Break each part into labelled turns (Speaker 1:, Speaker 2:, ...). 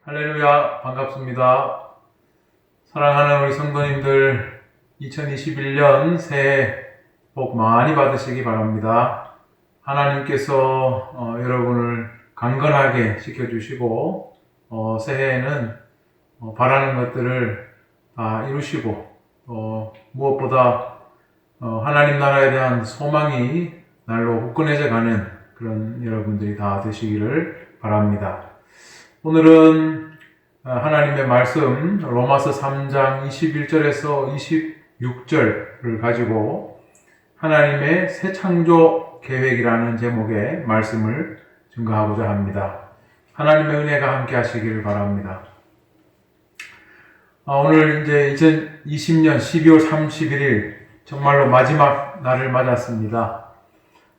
Speaker 1: 할렐루야, 반갑습니다. 사랑하는 우리 성도님들, 2021년 새해 복 많이 받으시기 바랍니다. 하나님께서 여러분을 강건하게 지켜주시고 새해에는 바라는 것들을 다 이루시고 무엇보다 하나님 나라에 대한 소망이 날로 굳건해져 가는 그런 여러분들이 다 되시기를 바랍니다. 오늘은 하나님의 말씀 로마서 3장 21절에서 26절을 가지고 하나님의 새 창조 계획이라는 제목의 말씀을 증거하고자 합니다. 하나님의 은혜가 함께 하시기를 바랍니다. 오늘 이제 2020년 12월 31일 정말로 마지막 날을 맞았습니다.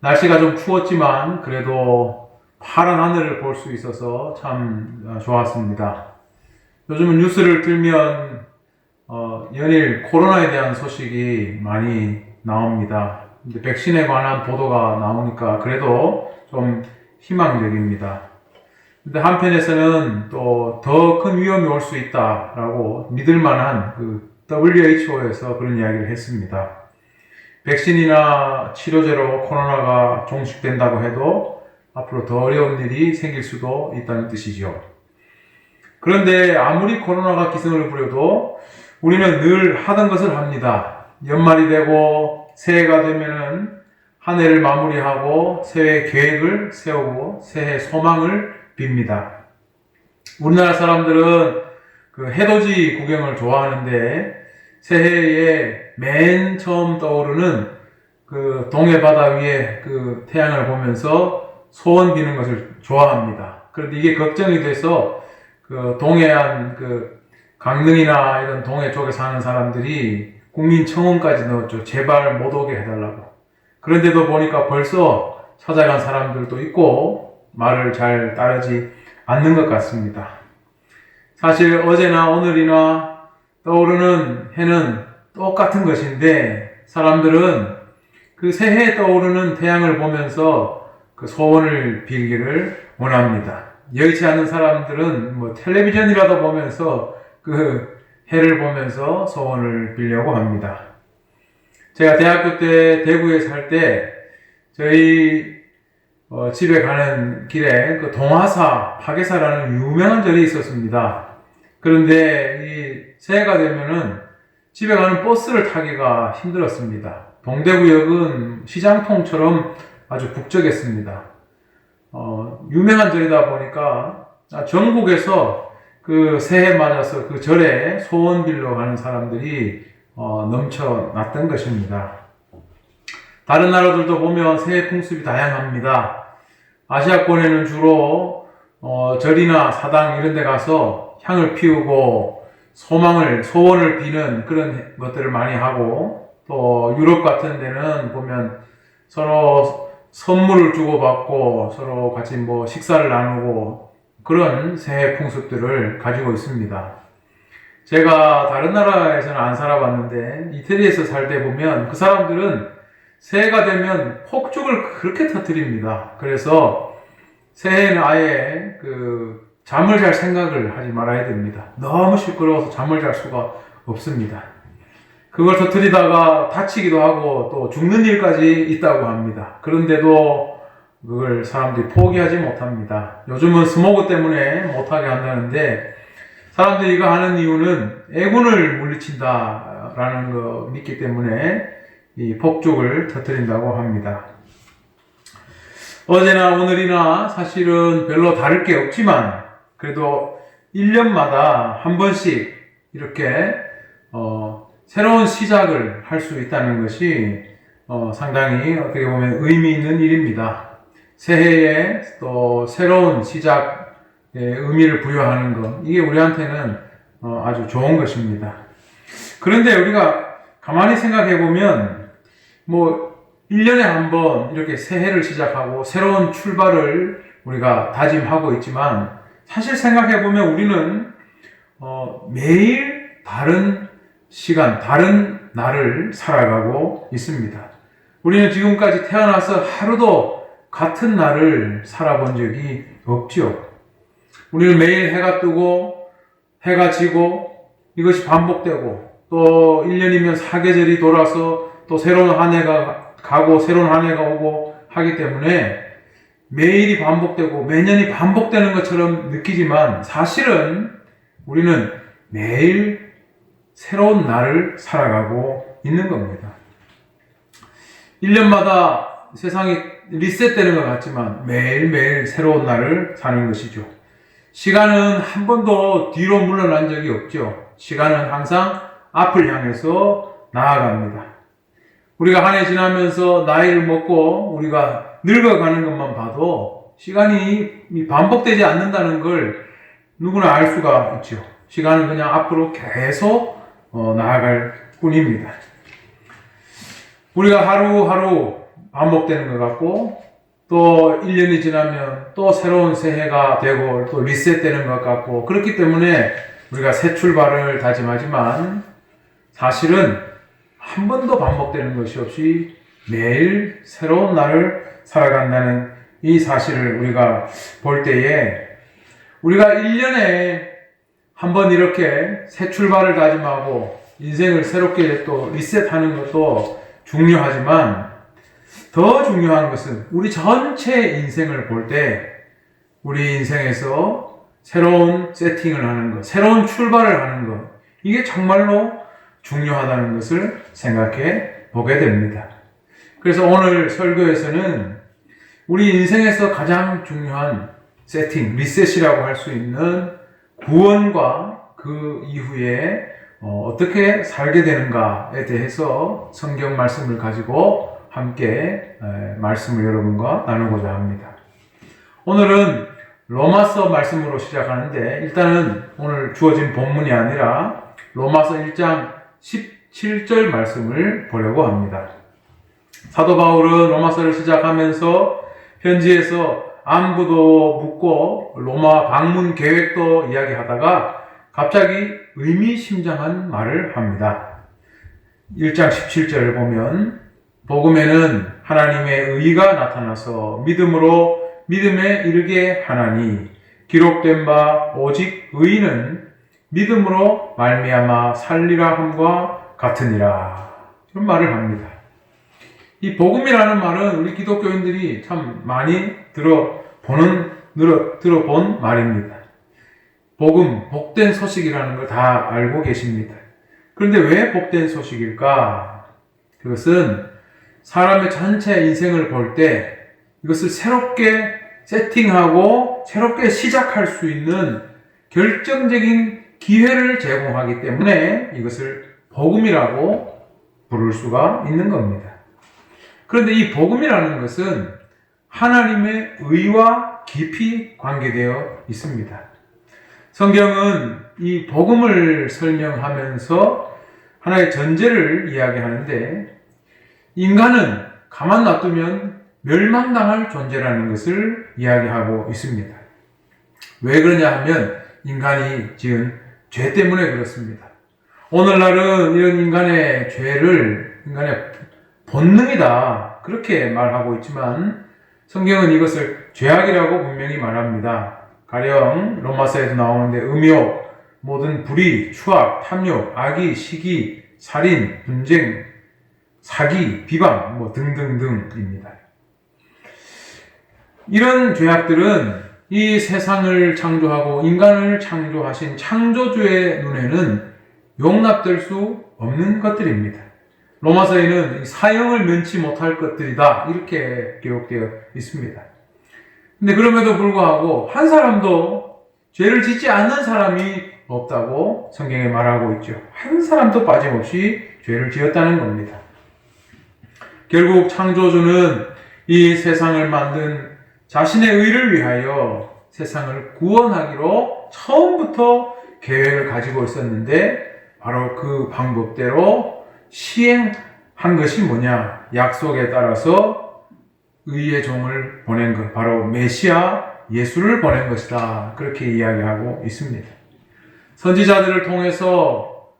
Speaker 1: 날씨가 좀 추웠지만 그래도 파란 하늘을 볼 수 있어서 참 좋았습니다. 요즘은 뉴스를 틀면 연일 코로나에 대한 소식이 많이 나옵니다. 근데 백신에 관한 보도가 나오니까 그래도 좀 희망적입니다. 근데 한편에서는 또 더 큰 위험이 올 수 있다라고 믿을 만한 그 WHO에서 그런 이야기를 했습니다. 백신이나 치료제로 코로나가 종식된다고 해도 앞으로 더 어려운 일이 생길 수도 있다는 뜻이죠. 그런데 아무리 코로나가 기승을 부려도 우리는 늘 하던 것을 합니다. 연말이 되고 새해가 되면은 한 해를 마무리하고 새해 계획을 세우고 새해 소망을 빕니다. 우리나라 사람들은 그 해돋이 구경을 좋아하는데 새해에 맨 처음 떠오르는 그 동해 바다 위에 그 태양을 보면서 소원 비는 것을 좋아합니다. 그런데 이게 걱정이 돼서 그 동해안 그 강릉이나 이런 동해 쪽에 사는 사람들이 국민청원까지 넣었죠. 제발 못 오게 해달라고. 그런데도 보니까 벌써 찾아간 사람들도 있고 말을 잘 따르지 않는 것 같습니다. 사실 어제나 오늘이나 떠오르는 해는 똑같은 것인데 사람들은 그 새해에 떠오르는 태양을 보면서 그 소원을 빌기를 원합니다. 여의치 않는 사람들은 뭐 텔레비전이라도 보면서 그 해를 보면서 소원을 빌려고 합니다. 제가 대학교 때 대구에 살 때 저희 집에 가는 길에 그 동화사 파괴사라는 유명한 절이 있었습니다. 그런데 이 새해가 되면은 집에 가는 버스를 타기가 힘들었습니다. 동대구역은 시장통처럼 아주 북적했습니다. 유명한 절이다 보니까 전국에서 그 새해 맞아서 그 절에 소원 빌러 가는 사람들이 넘쳐났던 것입니다. 다른 나라들도 보면 새해 풍습이 다양합니다. 아시아권에는 주로 절이나 사당 이런 데 가서 향을 피우고 소원을 비는 그런 것들을 많이 하고 또 유럽 같은 데는 보면 서로 선물을 주고받고 서로 같이 뭐 식사를 나누고 그런 새해 풍습들을 가지고 있습니다. 제가 다른 나라에서는 안 살아봤는데 이태리에서 살 때 보면 그 사람들은 새해가 되면 폭죽을 그렇게 터뜨립니다. 그래서 새해에는 아예 그 잠을 잘 생각을 하지 말아야 됩니다. 너무 시끄러워서 잠을 잘 수가 없습니다. 그걸 터뜨리다가 다치기도 하고 또 죽는 일까지 있다고 합니다. 그런데도 그걸 사람들이 포기하지 못합니다. 요즘은 스모그 때문에 못하게 한다는데 사람들이 이거 하는 이유는 애군을 물리친다라는 거 믿기 때문에 이 폭죽을 터뜨린다고 합니다. 어제나 오늘이나 사실은 별로 다를 게 없지만 그래도 1년마다 한 번씩 이렇게 새로운 시작을 할 수 있다는 것이 상당히 어떻게 보면 의미 있는 일입니다. 새해에 또 새로운 시작의 의미를 부여하는 것, 이게 우리한테는 아주 좋은 것입니다. 그런데 우리가 가만히 생각해 보면 뭐 1년에 한 번 이렇게 새해를 시작하고 새로운 출발을 우리가 다짐하고 있지만 사실 생각해 보면 우리는 매일 다른 시간, 다른 날을 살아가고 있습니다. 우리는 지금까지 태어나서 하루도 같은 날을 살아본 적이 없죠. 우리는 매일 해가 뜨고 해가 지고 이것이 반복되고 또 1년이면 사계절이 돌아서 또 새로운 한 해가 가고 새로운 한 해가 오고 하기 때문에 매일이 반복되고 매년이 반복되는 것처럼 느끼지만 사실은 우리는 매일 새로운 날을 살아가고 있는 겁니다. 1년마다 세상이 리셋되는 것 같지만 매일매일 새로운 날을 사는 것이죠. 시간은 한 번도 뒤로 물러난 적이 없죠. 시간은 항상 앞을 향해서 나아갑니다. 우리가 한 해 지나면서 나이를 먹고 우리가 늙어가는 것만 봐도 시간이 반복되지 않는다는 걸 누구나 알 수가 있죠. 시간은 그냥 앞으로 계속 나아갈 뿐입니다. 우리가 하루하루 반복되는 것 같고 또 1년이 지나면 또 새로운 새해가 되고 또 리셋되는 것 같고 그렇기 때문에 우리가 새 출발을 다짐하지만 사실은 한 번도 반복되는 것이 없이 매일 새로운 날을 살아간다는 이 사실을 우리가 볼 때에 우리가 1년에 한 번 이렇게 새 출발을 다짐하고 인생을 새롭게 또 리셋하는 것도 중요하지만 더 중요한 것은 우리 전체 인생을 볼 때 우리 인생에서 새로운 세팅을 하는 것, 새로운 출발을 하는 것 이게 정말로 중요하다는 것을 생각해 보게 됩니다. 그래서 오늘 설교에서는 우리 인생에서 가장 중요한 세팅, 리셋이라고 할 수 있는 구원과 그 이후에 어떻게 살게 되는가에 대해서 성경 말씀을 가지고 함께 말씀을 여러분과 나누고자 합니다. 오늘은 로마서 말씀으로 시작하는데 일단은 오늘 주어진 본문이 아니라 로마서 1장 17절 말씀을 보려고 합니다. 사도 바울은 로마서를 시작하면서 편지에서 안부도 묻고 로마 방문 계획도 이야기하다가 갑자기 의미심장한 말을 합니다. 1장 17절을 보면 복음에는 하나님의 의가 나타나서 믿음으로 믿음에 이르게 하나니 기록된 바 오직 의인은 믿음으로 말미암아 살리라 함과 같으니라. 이런 말을 합니다. 이 복음이라는 말은 우리 기독교인들이 참 많이 들어본 말입니다. 복음, 복된 소식이라는 걸 다 알고 계십니다. 그런데 왜 복된 소식일까? 그것은 사람의 전체 인생을 볼 때 이것을 새롭게 세팅하고 새롭게 시작할 수 있는 결정적인 기회를 제공하기 때문에 이것을 복음이라고 부를 수가 있는 겁니다. 그런데 이 복음이라는 것은 하나님의 의와 깊이 관계되어 있습니다. 성경은 이 복음을 설명하면서 하나의 전제를 이야기하는데 인간은 가만 놔두면 멸망당할 존재라는 것을 이야기하고 있습니다. 왜 그러냐 하면 인간이 지은 죄 때문에 그렇습니다. 오늘날은 이런 인간의 죄를 인간의 본능이다 그렇게 말하고 있지만 성경은 이것을 죄악이라고 분명히 말합니다. 가령 로마서에도 나오는데 음욕, 모든 불의, 추악, 탐욕, 악의, 시기, 살인, 분쟁, 사기, 비방 등등등입니다. 이런 죄악들은 이 세상을 창조하고 인간을 창조하신 창조주의 눈에는 용납될 수 없는 것들입니다. 로마서에는 사형을 면치 못할 것들이다 이렇게 기록되어 있습니다. 근데 그럼에도 불구하고 한 사람도 죄를 짓지 않는 사람이 없다고 성경에 말하고 있죠. 한 사람도 빠짐없이 죄를 지었다는 겁니다. 결국 창조주는 이 세상을 만든 자신의 의를 위하여 세상을 구원하기로 처음부터 계획을 가지고 있었는데 바로 그 방법대로 시행한 것이 뭐냐? 약속에 따라서 의의 종을 보낸 것, 바로 메시아 예수를 보낸 것이다. 그렇게 이야기하고 있습니다. 선지자들을 통해서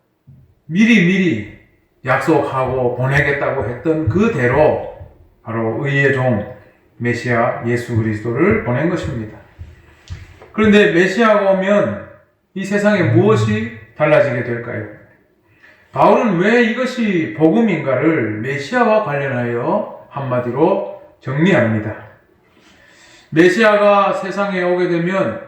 Speaker 1: 미리 약속하고 보내겠다고 했던 그대로 바로 의의 종 메시아 예수 그리스도를 보낸 것입니다. 그런데 메시아가 오면 이 세상에 무엇이 달라지게 될까요? 바울은 왜 이것이 복음인가를 메시아와 관련하여 한마디로 정리합니다. 메시아가 세상에 오게 되면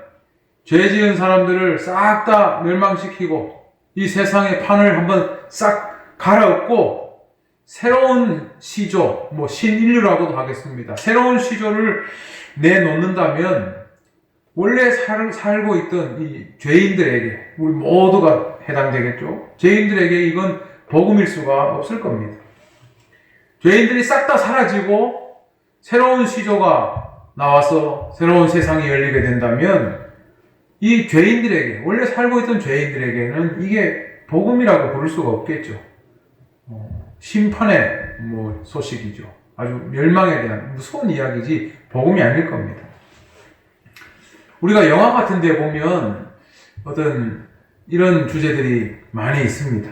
Speaker 1: 죄 지은 사람들을 싹 다 멸망시키고 이 세상의 판을 한번 싹 갈아엎고 새로운 시조, 신인류라고도 하겠습니다. 새로운 시조를 내놓는다면 원래 살고 있던 이 죄인들에게, 우리 모두가 해당되겠죠. 죄인들에게 이건 복음일 수가 없을 겁니다. 죄인들이 싹 다 사라지고 새로운 시조가 나와서 새로운 세상이 열리게 된다면 이 죄인들에게, 원래 살고 있던 죄인들에게는 이게 복음이라고 부를 수가 없겠죠. 심판의 소식이죠. 아주 멸망에 대한 무서운 이야기지 복음이 아닐 겁니다. 우리가 영화 같은 데 보면 어떤 이런 주제들이 많이 있습니다.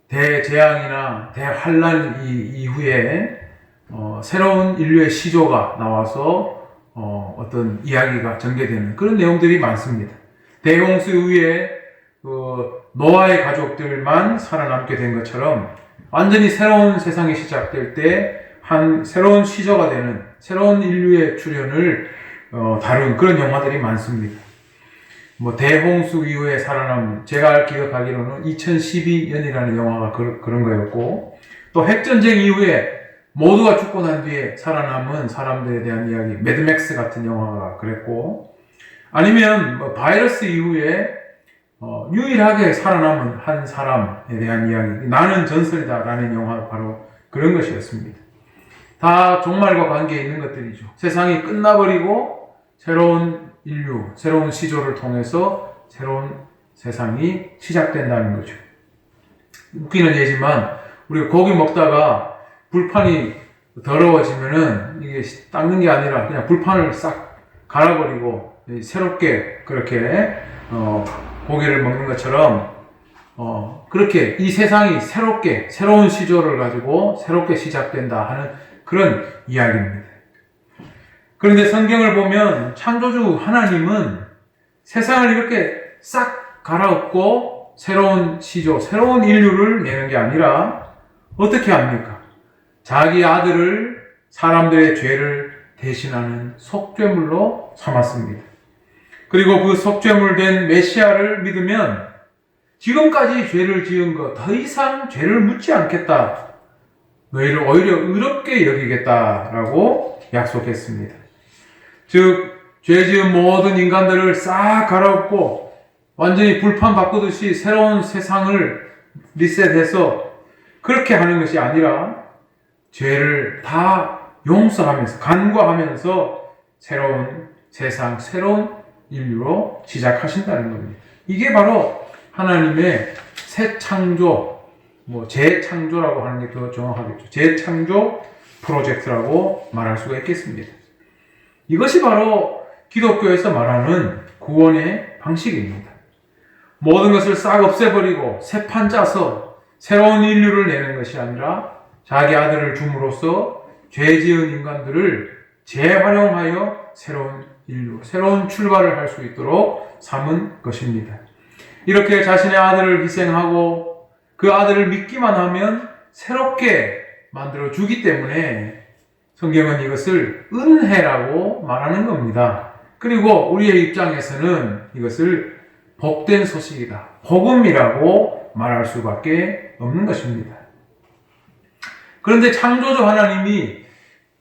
Speaker 1: 대재앙이나 대환란 이후에 새로운 인류의 시조가 나와서 어떤 이야기가 전개되는 그런 내용들이 많습니다. 대홍수 이후에 노아의 가족들만 살아남게 된 것처럼 완전히 새로운 세상이 시작될 때 한 새로운 시조가 되는 새로운 인류의 출현을 다룬 그런 영화들이 많습니다. 대홍수 이후에 살아남은, 제가 기억하기로는 2012년이라는 영화가 그런 거였고, 또 핵전쟁 이후에 모두가 죽고 난 뒤에 살아남은 사람들에 대한 이야기, 매드맥스 같은 영화가 그랬고, 아니면 바이러스 이후에 유일하게 살아남은 한 사람에 대한 이야기, 나는 전설이다라는 영화, 바로 그런 것이었습니다. 다 종말과 관계 있는 것들이죠. 세상이 끝나버리고 새로운 인류, 새로운 시조를 통해서 새로운 세상이 시작된다는 거죠. 웃기는 예지만 우리가 고기 먹다가 불판이 더러워지면은 이게 닦는 게 아니라 그냥 불판을 싹 갈아버리고 새롭게 그렇게 고기를 먹는 것처럼 그렇게 이 세상이 새롭게 새로운 시조를 가지고 새롭게 시작된다 하는 그런 이야기입니다. 그런데 성경을 보면 창조주 하나님은 세상을 이렇게 싹 갈아엎고 새로운 시조, 새로운 인류를 내는 게 아니라 어떻게 합니까? 자기 아들을 사람들의 죄를 대신하는 속죄물로 삼았습니다. 그리고 그 속죄물 된 메시아를 믿으면 지금까지 죄를 지은 것 더 이상 죄를 묻지 않겠다. 너희를 오히려 의롭게 여기겠다라고 약속했습니다. 즉, 죄 지은 모든 인간들을 싹 갈아엎고 완전히 불판 바꾸듯이 새로운 세상을 리셋해서 그렇게 하는 것이 아니라 죄를 다 용서하면서, 간과하면서 새로운 세상, 새로운 인류로 시작하신다는 겁니다. 이게 바로 하나님의 새 창조, 재창조라고 하는 게 더 정확하겠죠. 재창조 프로젝트라고 말할 수가 있겠습니다. 이것이 바로 기독교에서 말하는 구원의 방식입니다. 모든 것을 싹 없애버리고 새 판 짜서 새로운 인류를 내는 것이 아니라 자기 아들을 줌으로써 죄 지은 인간들을 재활용하여 새로운 인류, 새로운 출발을 할 수 있도록 삼은 것입니다. 이렇게 자신의 아들을 희생하고 그 아들을 믿기만 하면 새롭게 만들어 주기 때문에 성경은 이것을 은혜라고 말하는 겁니다. 그리고 우리의 입장에서는 이것을 복된 소식이다, 복음이라고 말할 수밖에 없는 것입니다. 그런데 창조주 하나님이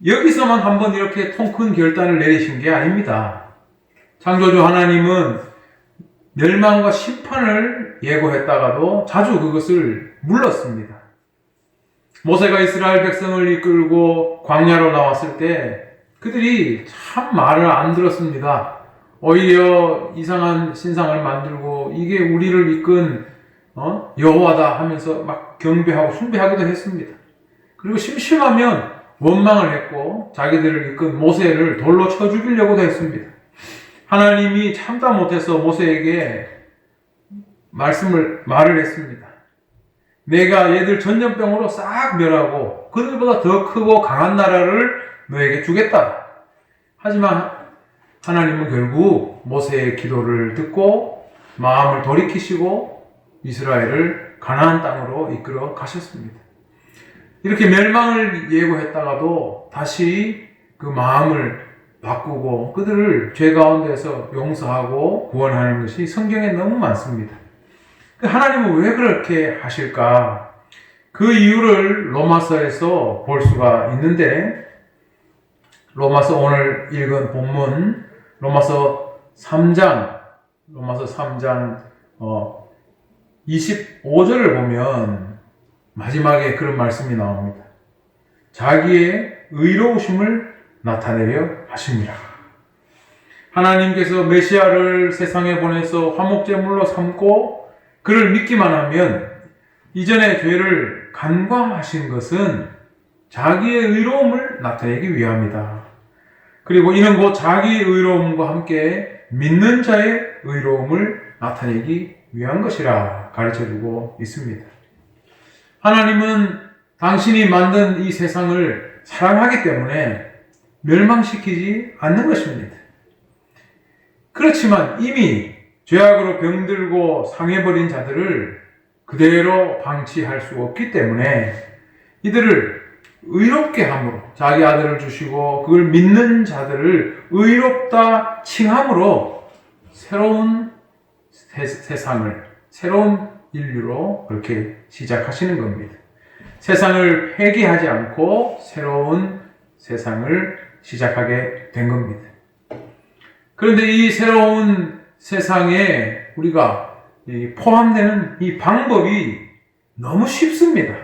Speaker 1: 여기서만 한번 이렇게 통 큰 결단을 내리신 게 아닙니다. 창조주 하나님은 멸망과 심판을 예고했다가도 자주 그것을 물렀습니다. 모세가 이스라엘 백성을 이끌고 광야로 나왔을 때 그들이 참 말을 안 들었습니다. 오히려 이상한 신상을 만들고 이게 우리를 이끈 여호와다 하면서 막 경배하고 숭배하기도 했습니다. 그리고 심심하면 원망을 했고 자기들을 이끈 모세를 돌로 쳐 죽이려고도 했습니다. 하나님이 참다 못해서 모세에게 말을 했습니다. 내가 얘들 전염병으로 싹 멸하고 그들보다 더 크고 강한 나라를 너에게 주겠다. 하지만 하나님은 결국 모세의 기도를 듣고 마음을 돌이키시고 이스라엘을 가나안 땅으로 이끌어 가셨습니다. 이렇게 멸망을 예고했다가도 다시 그 마음을 바꾸고 그들을 죄 가운데서 용서하고 구원하는 것이 성경에 너무 많습니다. 하나님은 왜 그렇게 하실까? 그 이유를 로마서에서 볼 수가 있는데, 로마서 오늘 읽은 본문 로마서 3장 25절을 보면 마지막에 그런 말씀이 나옵니다. 자기의 의로우심을 나타내려 하십니다. 하나님께서 메시아를 세상에 보내서 화목제물로 삼고 그를 믿기만 하면 이전의 죄를 간과하신 것은 자기의 의로움을 나타내기 위함이다. 그리고 이는 곧 자기의 의로움과 함께 믿는 자의 의로움을 나타내기 위한 것이라 가르쳐주고 있습니다. 하나님은 당신이 만든 이 세상을 사랑하기 때문에 멸망시키지 않는 것입니다. 그렇지만 이미 죄악으로 병들고 상해버린 자들을 그대로 방치할 수 없기 때문에 이들을 의롭게 함으로 자기 아들을 주시고 그걸 믿는 자들을 의롭다 칭함으로 새로운 세상을, 새로운 인류로 그렇게 시작하시는 겁니다. 세상을 폐기하지 않고 새로운 세상을 시작하게 된 겁니다. 그런데 이 새로운 세상에 우리가 포함되는 이 방법이 너무 쉽습니다.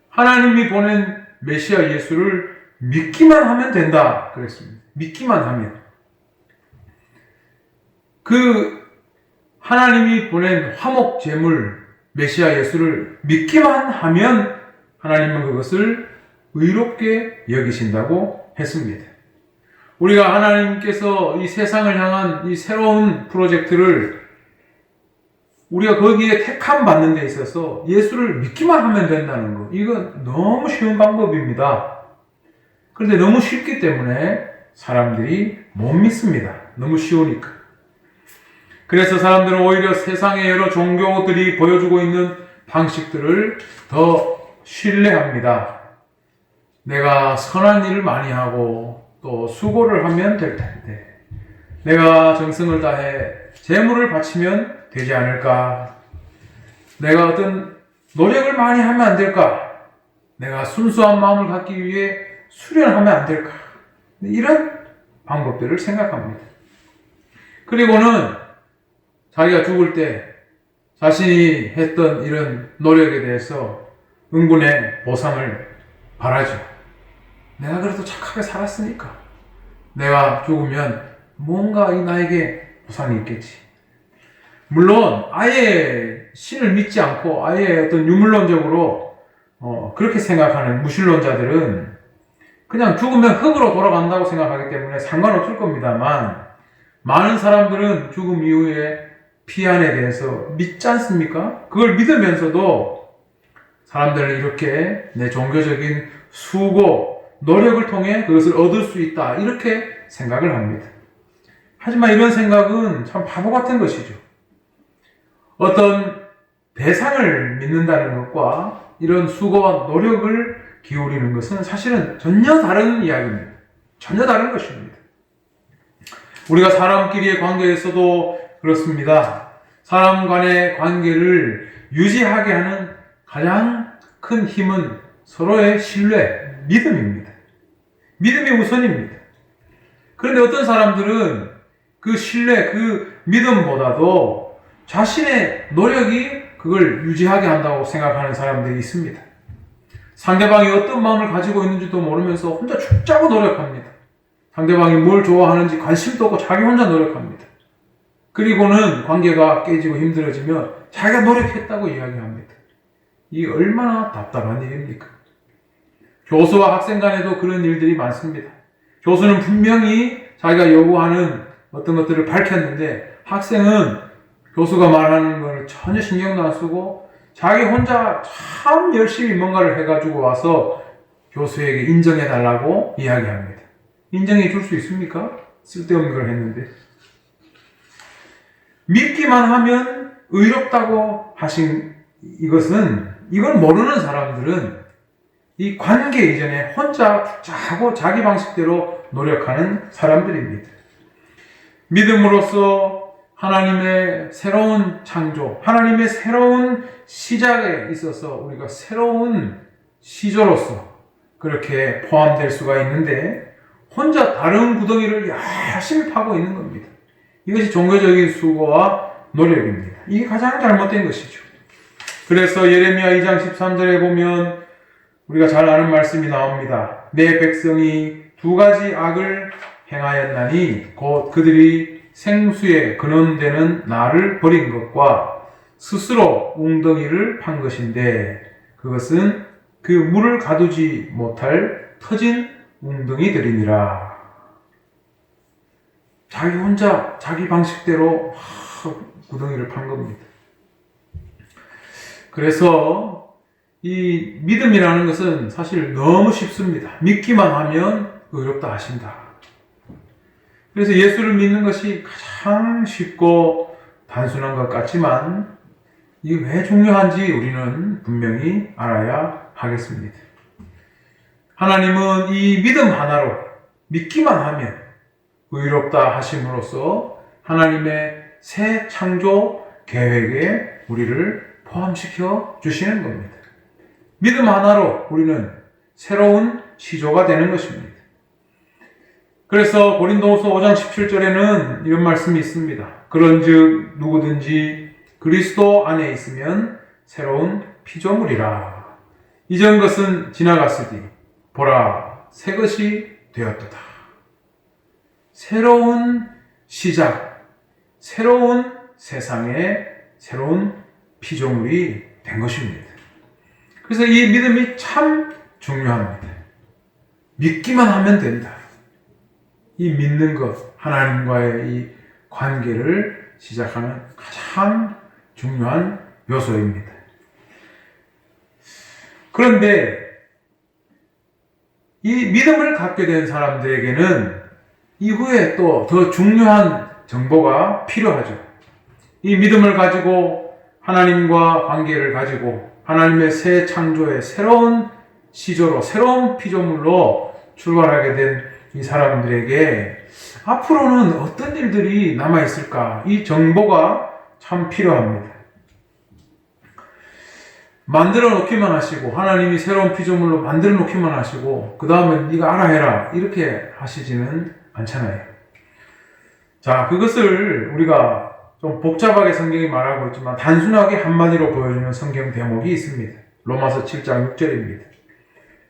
Speaker 1: 하나님이 보낸 메시아 예수를 믿기만 하면 된다 그랬습니다. 믿기만 하면. 그 하나님이 보낸 화목 제물 메시아 예수를 믿기만 하면 하나님은 그것을 의롭게 여기신다고 했습니다. 우리가 하나님께서 이 세상을 향한 이 새로운 프로젝트를 우리가 거기에 택함 받는 데 있어서 예수를 믿기만 하면 된다는 것, 이건 너무 쉬운 방법입니다. 그런데 너무 쉽기 때문에 사람들이 못 믿습니다. 너무 쉬우니까. 그래서 사람들은 오히려 세상의 여러 종교들이 보여주고 있는 방식들을 더 신뢰합니다. 내가 선한 일을 많이 하고 또 수고를 하면 될 텐데, 내가 정성을 다해 재물을 바치면 되지 않을까? 내가 어떤 노력을 많이 하면 안 될까? 내가 순수한 마음을 갖기 위해 수련하면 안 될까? 이런 방법들을 생각합니다. 그리고는 자기가 죽을 때 자신이 했던 이런 노력에 대해서 응분의 보상을 바라죠. 내가 그래도 착하게 살았으니까 내가 죽으면 뭔가 나에게 보상이 있겠지. 물론 아예 신을 믿지 않고 아예 어떤 유물론적으로 그렇게 생각하는 무신론자들은 그냥 죽으면 흙으로 돌아간다고 생각하기 때문에 상관없을 겁니다만, 많은 사람들은 죽음 이후에 피안에 대해서 믿지 않습니까? 그걸 믿으면서도 사람들은 이렇게 내 종교적인 수고, 노력을 통해 그것을 얻을 수 있다, 이렇게 생각을 합니다. 하지만 이런 생각은 참 바보 같은 것이죠. 어떤 대상을 믿는다는 것과 이런 수고와 노력을 기울이는 것은 사실은 전혀 다른 이야기입니다. 전혀 다른 것입니다. 우리가 사람끼리의 관계에서도 그렇습니다. 사람 간의 관계를 유지하게 하는 가장 큰 힘은 서로의 신뢰, 믿음입니다. 믿음이 우선입니다. 그런데 어떤 사람들은 그 신뢰, 그 믿음보다도 자신의 노력이 그걸 유지하게 한다고 생각하는 사람들이 있습니다. 상대방이 어떤 마음을 가지고 있는지도 모르면서 혼자 죽자고 노력합니다. 상대방이 뭘 좋아하는지 관심도 없고 자기 혼자 노력합니다. 그리고는 관계가 깨지고 힘들어지면 자기가 노력했다고 이야기합니다. 이게 얼마나 답답한 일입니까? 교수와 학생 간에도 그런 일들이 많습니다. 교수는 분명히 자기가 요구하는 어떤 것들을 밝혔는데 학생은 교수가 말하는 걸 전혀 신경도 안 쓰고 자기 혼자 참 열심히 뭔가를 해가지고 와서 교수에게 인정해달라고 이야기합니다. 인정해 줄 수 있습니까? 쓸데없는 걸 했는데. 믿기만 하면 의롭다고 하신 이걸 모르는 사람들은 이 관계 이전에 혼자 하고 자기 방식대로 노력하는 사람들입니다. 믿음으로써 하나님의 새로운 창조, 하나님의 새로운 시작에 있어서 우리가 새로운 시조로서 그렇게 포함될 수가 있는데 혼자 다른 구덩이를 열심히 파고 있는 겁니다. 이것이 종교적인 수고와 노력입니다. 이게 가장 잘못된 것이죠. 그래서 예레미야 2장 13절에 보면 우리가 잘 아는 말씀이 나옵니다. 내 백성이 두 가지 악을 행하였나니 곧 그들이 생수에 근원되는 나를 버린 것과 스스로 웅덩이를 판 것인데 그것은 그 물을 가두지 못할 터진 웅덩이들이니라. 자기 혼자 자기 방식대로 구덩이를 판 겁니다. 그래서 이 믿음이라는 것은 사실 너무 쉽습니다. 믿기만 하면 의롭다 하신다. 그래서 예수를 믿는 것이 가장 쉽고 단순한 것 같지만 이게 왜 중요한지 우리는 분명히 알아야 하겠습니다. 하나님은 이 믿음 하나로 믿기만 하면 의롭다 하심으로써 하나님의 새 창조 계획에 우리를 포함시켜 주시는 겁니다. 믿음 하나로 우리는 새로운 시조가 되는 것입니다. 그래서 고린도후서 5장 17절에는 이런 말씀이 있습니다. 그런즉 누구든지 그리스도 안에 있으면 새로운 피조물이라. 이전 것은 지나갔으니 보라 새 것이 되었도다. 새로운 시작, 새로운 세상에 새로운 피조물이 된 것입니다. 그래서 이 믿음이 참 중요합니다. 믿기만 하면 된다. 이 믿는 것, 하나님과의 이 관계를 시작하는 가장 중요한 요소입니다. 그런데 이 믿음을 갖게 된 사람들에게는 이후에 또 더 중요한 정보가 필요하죠. 이 믿음을 가지고 하나님과 관계를 가지고 하나님의 새 창조의 새로운 시조로, 새로운 피조물로 출발하게 된 이 사람들에게 앞으로는 어떤 일들이 남아있을까? 이 정보가 참 필요합니다. 만들어 놓기만 하시고 하나님이 새로운 피조물로 만들어 놓기만 하시고 그 다음에 네가 알아 해라 이렇게 하시지는 않잖아요. 자, 그것을 우리가 좀 복잡하게 성경이 말하고 있지만 단순하게 한마디로 보여주는 성경 대목이 있습니다. 로마서 7장 6절입니다.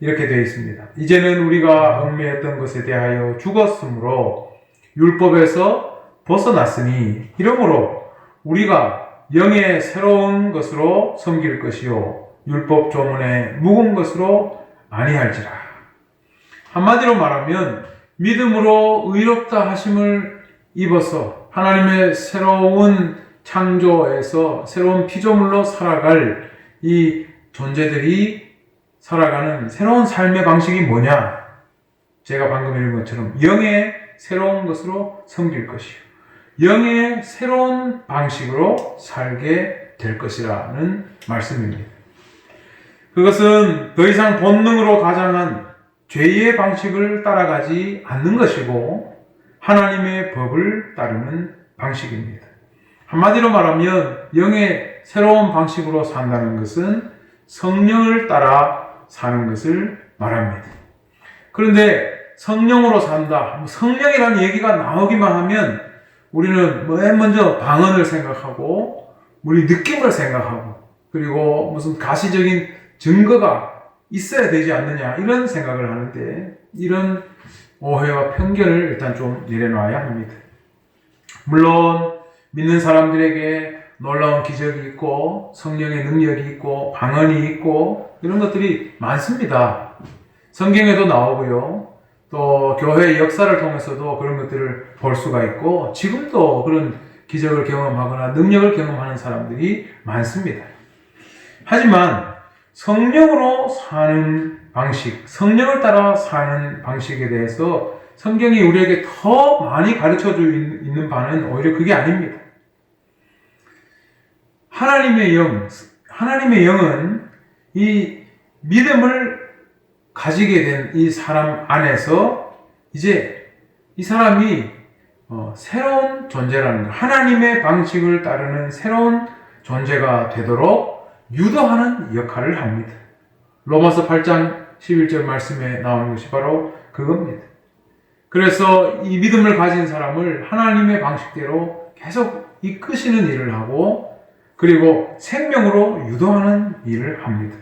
Speaker 1: 이렇게 되어 있습니다. 이제는 우리가 얽매였던 것에 대하여 죽었으므로 율법에서 벗어났으니 이러므로 우리가 영의 새로운 것으로 섬길 것이요 율법 조문의 묵은 것으로 아니할지라. 한마디로 말하면 믿음으로 의롭다 하심을 입어서 하나님의 새로운 창조에서 새로운 피조물로 살아갈 이 존재들이 살아가는 새로운 삶의 방식이 뭐냐? 제가 방금 읽은 것처럼 영의 새로운 것으로 섬길 것이요 영의 새로운 방식으로 살게 될 것이라는 말씀입니다. 그것은 더 이상 본능으로 가장한 죄의 방식을 따라가지 않는 것이고 하나님의 법을 따르는 방식입니다. 한마디로 말하면 영의 새로운 방식으로 산다는 것은 성령을 따라 사는 것을 말합니다. 그런데 성령으로 산다, 성령이라는 얘기가 나오기만 하면 우리는 맨 먼저 방언을 생각하고 우리 느낌을 생각하고 그리고 무슨 가시적인 증거가 있어야 되지 않느냐 이런 생각을 하는데 이런 오해와 편견을 일단 좀 내려놔야 합니다. 물론 믿는 사람들에게 놀라운 기적이 있고 성령의 능력이 있고 방언이 있고 이런 것들이 많습니다. 성경에도 나오고요. 또 교회의 역사를 통해서도 그런 것들을 볼 수가 있고 지금도 그런 기적을 경험하거나 능력을 경험하는 사람들이 많습니다. 하지만 성령으로 사는 방식, 성령을 따라 사는 방식에 대해서 성경이 우리에게 더 많이 가르쳐 주고 있는 바는 오히려 그게 아닙니다. 하나님의 영은 이 믿음을 가지게 된 이 사람 안에서 이제 이 사람이 새로운 존재라는 것, 하나님의 방식을 따르는 새로운 존재가 되도록 유도하는 역할을 합니다. 로마서 8장 11절 말씀에 나오는 것이 바로 그겁니다. 그래서 이 믿음을 가진 사람을 하나님의 방식대로 계속 이끄시는 일을 하고 그리고 생명으로 유도하는 일을 합니다.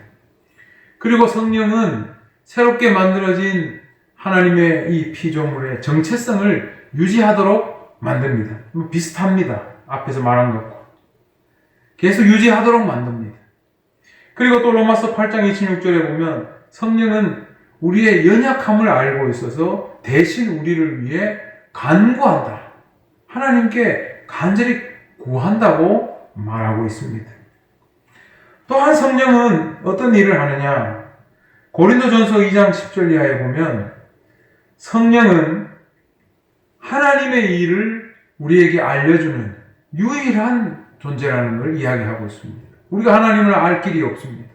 Speaker 1: 그리고 성령은 새롭게 만들어진 하나님의 이 피조물의 정체성을 유지하도록 만듭니다. 비슷합니다. 앞에서 말한 것과. 계속 유지하도록 만듭니다. 그리고 또 로마서 8장 26절에 보면 성령은 우리의 연약함을 알고 있어서 대신 우리를 위해 간구한다. 하나님께 간절히 구한다고 말하고 있습니다. 또한 성령은 어떤 일을 하느냐? 고린도전서 2장 10절 이하에 보면 성령은 하나님의 일을 우리에게 알려주는 유일한 존재라는 걸 이야기하고 있습니다. 우리가 하나님을 알 길이 없습니다.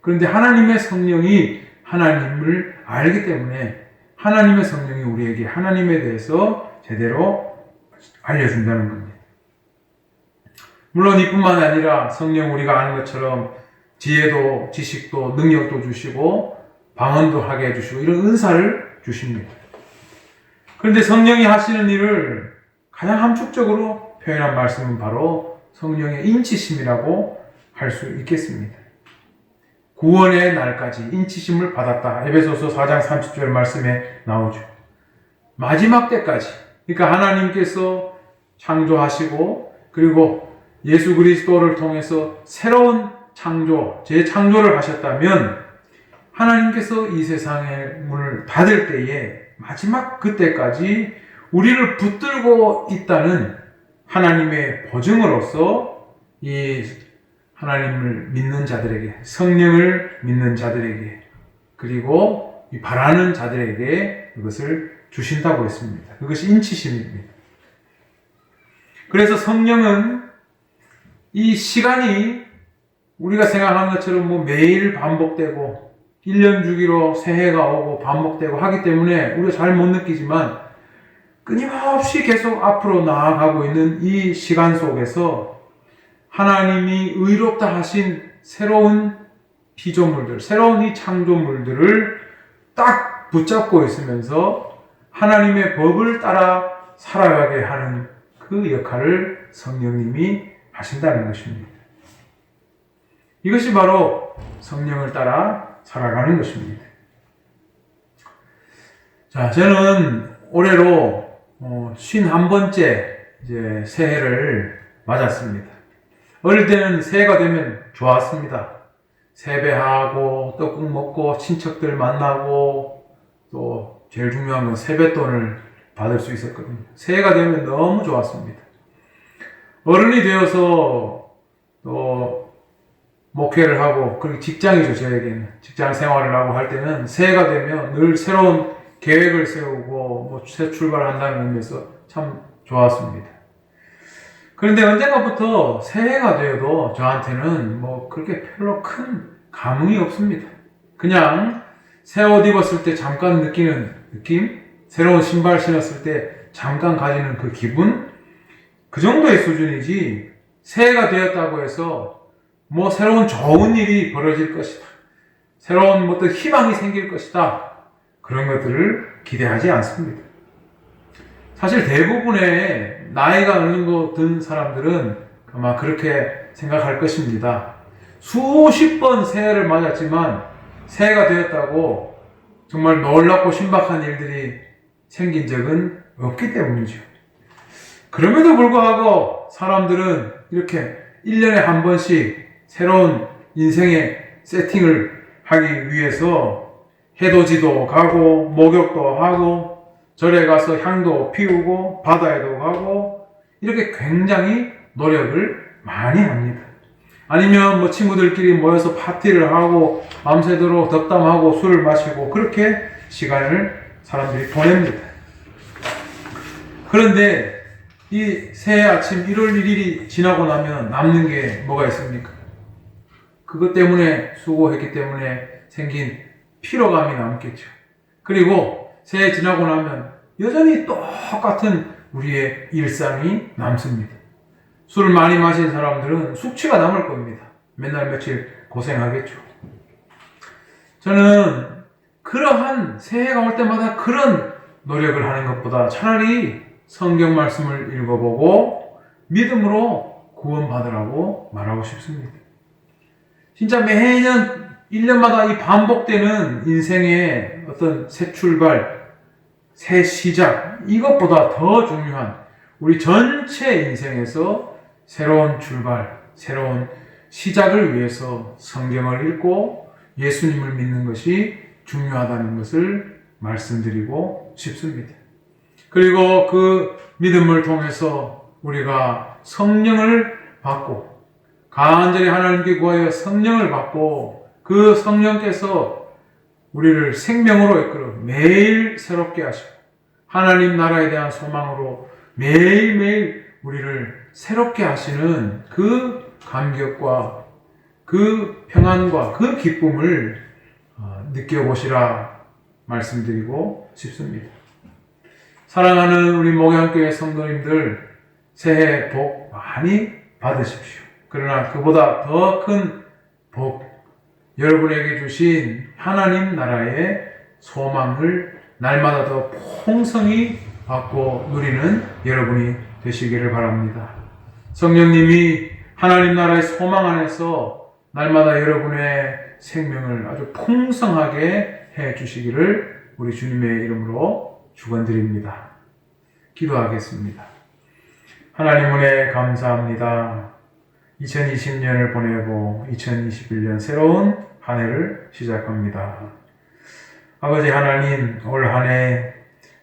Speaker 1: 그런데 하나님의 성령이 하나님을 알기 때문에 하나님의 성령이 우리에게 하나님에 대해서 제대로 알려준다는 겁니다. 물론 이뿐만 아니라 성령 우리가 아는 것처럼 지혜도 지식도 능력도 주시고 방언도 하게 해주시고 이런 은사를 주십니다. 그런데 성령이 하시는 일을 가장 함축적으로 표현한 말씀은 바로 성령의 인치심이라고 할 수 있겠습니다. 구원의 날까지 인치심을 받았다. 에베소서 4장 30절 말씀에 나오죠. 마지막 때까지, 그러니까 하나님께서 창조하시고 그리고 예수 그리스도를 통해서 새로운 창조, 재창조를 하셨다면 하나님께서 이 세상의 문을 닫을 때에 마지막 그때까지 우리를 붙들고 있다는 하나님의 보증으로서 이 하나님을 믿는 자들에게, 성령을 믿는 자들에게, 그리고 이 바라는 자들에게 이것을 주신다고 했습니다. 그것이 인치심입니다. 그래서 성령은 이 시간이 우리가 생각하는 것처럼 매일 반복되고 1년 주기로 새해가 오고 반복되고 하기 때문에 우리가 잘 못 느끼지만 끊임없이 계속 앞으로 나아가고 있는 이 시간 속에서 하나님이 의롭다 하신 새로운 피조물들, 새로운 이 창조물들을 딱 붙잡고 있으면서 하나님의 법을 따라 살아가게 하는 그 역할을 성령님이 하신다는 것입니다. 이것이 바로 성령을 따라 살아가는 것입니다. 자, 저는 올해로 51번째 이제 새해를 맞았습니다. 어릴 때는 새해가 되면 좋았습니다. 세배하고 떡국 먹고 친척들 만나고 또 제일 중요한 건 세뱃돈을 받을 수 있었거든요. 새해가 되면 너무 좋았습니다. 어른이 되어서 또 목회를 하고 그리고 직장이죠. 저에게는 직장 생활을 하고 할 때는 새해가 되면 늘 새로운 계획을 세우고 새 출발한다는 의미에서 참 좋았습니다. 그런데 언젠가부터 새해가 되어도 저한테는 그렇게 별로 큰 감흥이 없습니다. 그냥 새 옷 입었을 때 잠깐 느끼는 느낌, 새로운 신발 신었을 때 잠깐 가지는 그 기분, 그 정도의 수준이지 새해가 되었다고 해서 새로운 좋은 일이 벌어질 것이다, 새로운 어떤 희망이 생길 것이다, 그런 것들을 기대하지 않습니다. 사실 대부분의 나이가 어느 정도 든 사람들은 아마 그렇게 생각할 것입니다. 수십 번 새해를 맞았지만 새해가 되었다고 정말 놀랍고 신박한 일들이 생긴 적은 없기 때문이죠. 그럼에도 불구하고 사람들은 이렇게 1년에 한 번씩 새로운 인생의 세팅을 하기 위해서 해돋이도 가고 목욕도 하고 절에 가서 향도 피우고 바다에도 가고 이렇게 굉장히 노력을 많이 합니다. 아니면 친구들끼리 모여서 파티를 하고 밤새도록 덕담하고 술을 마시고 그렇게 시간을 사람들이 보냅니다. 그런데 이 새해 아침 1월 1일이 지나고 나면 남는 게 뭐가 있습니까? 그것 때문에 수고했기 때문에 생긴 피로감이 남겠죠. 그리고 새해 지나고 나면 여전히 똑같은 우리의 일상이 남습니다. 술을 많이 마신 사람들은 숙취가 남을 겁니다. 맨날 며칠 고생하겠죠. 저는 그러한 새해가 올 때마다 그런 노력을 하는 것보다 차라리 성경 말씀을 읽어보고 믿음으로 구원받으라고 말하고 싶습니다. 진짜 매년 1년마다 이 반복되는 인생의 어떤 새 출발, 새 시작, 이것보다 더 중요한 우리 전체 인생에서 새로운 출발, 새로운 시작을 위해서 성경을 읽고 예수님을 믿는 것이 중요하다는 것을 말씀드리고 싶습니다. 그리고 그 믿음을 통해서 우리가 성령을 받고 간절히 하나님께 구하여 성령을 받고 그 성령께서 우리를 생명으로 이끌어 매일 새롭게 하시고 하나님 나라에 대한 소망으로 매일매일 우리를 새롭게 하시는 그 감격과 그 평안과 그 기쁨을 느껴보시라 말씀드리고 싶습니다. 사랑하는 우리 목양교회 성도님들, 새해 복 많이 받으십시오. 그러나 그보다 더 큰 복, 여러분에게 주신 하나님 나라의 소망을 날마다 더 풍성히 받고 누리는 여러분이 되시기를 바랍니다. 성령님이 하나님 나라의 소망 안에서 날마다 여러분의 생명을 아주 풍성하게 해 주시기를 우리 주님의 이름으로 축원드립니다. 기도하겠습니다. 하나님 은혜 감사합니다. 2020년을 보내고 2021년 새로운 한 해를 시작합니다. 아버지 하나님, 올 한 해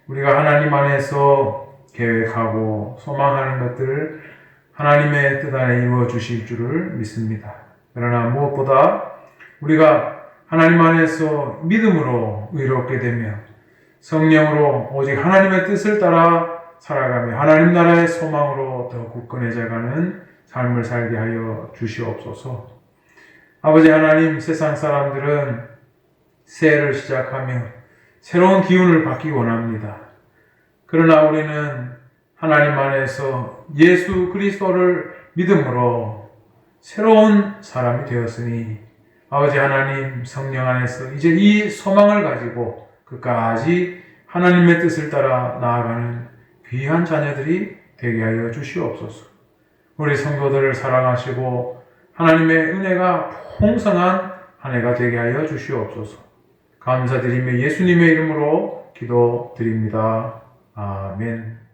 Speaker 1: 우리가 하나님 안에서 계획하고 소망하는 것들을 하나님의 뜻 안에 이루어 주실 줄을 믿습니다. 그러나 무엇보다 우리가 하나님 안에서 믿음으로 의롭게 되며 성령으로 오직 하나님의 뜻을 따라 살아가며 하나님 나라의 소망으로 더 굳건해져가는 삶을 살게 하여 주시옵소서. 아버지 하나님, 세상 사람들은 새해를 시작하며 새로운 기운을 받기 원합니다. 그러나 우리는 하나님 안에서 예수 그리스도를 믿음으로 새로운 사람이 되었으니 아버지 하나님, 성령 안에서 이제 이 소망을 가지고 끝까지 하나님의 뜻을 따라 나아가는 귀한 자녀들이 되게 하여 주시옵소서. 우리 성도들을 사랑하시고 하나님의 은혜가 풍성한 한 해가 되게 하여 주시옵소서. 감사드리며 예수님의 이름으로 기도드립니다. 아멘.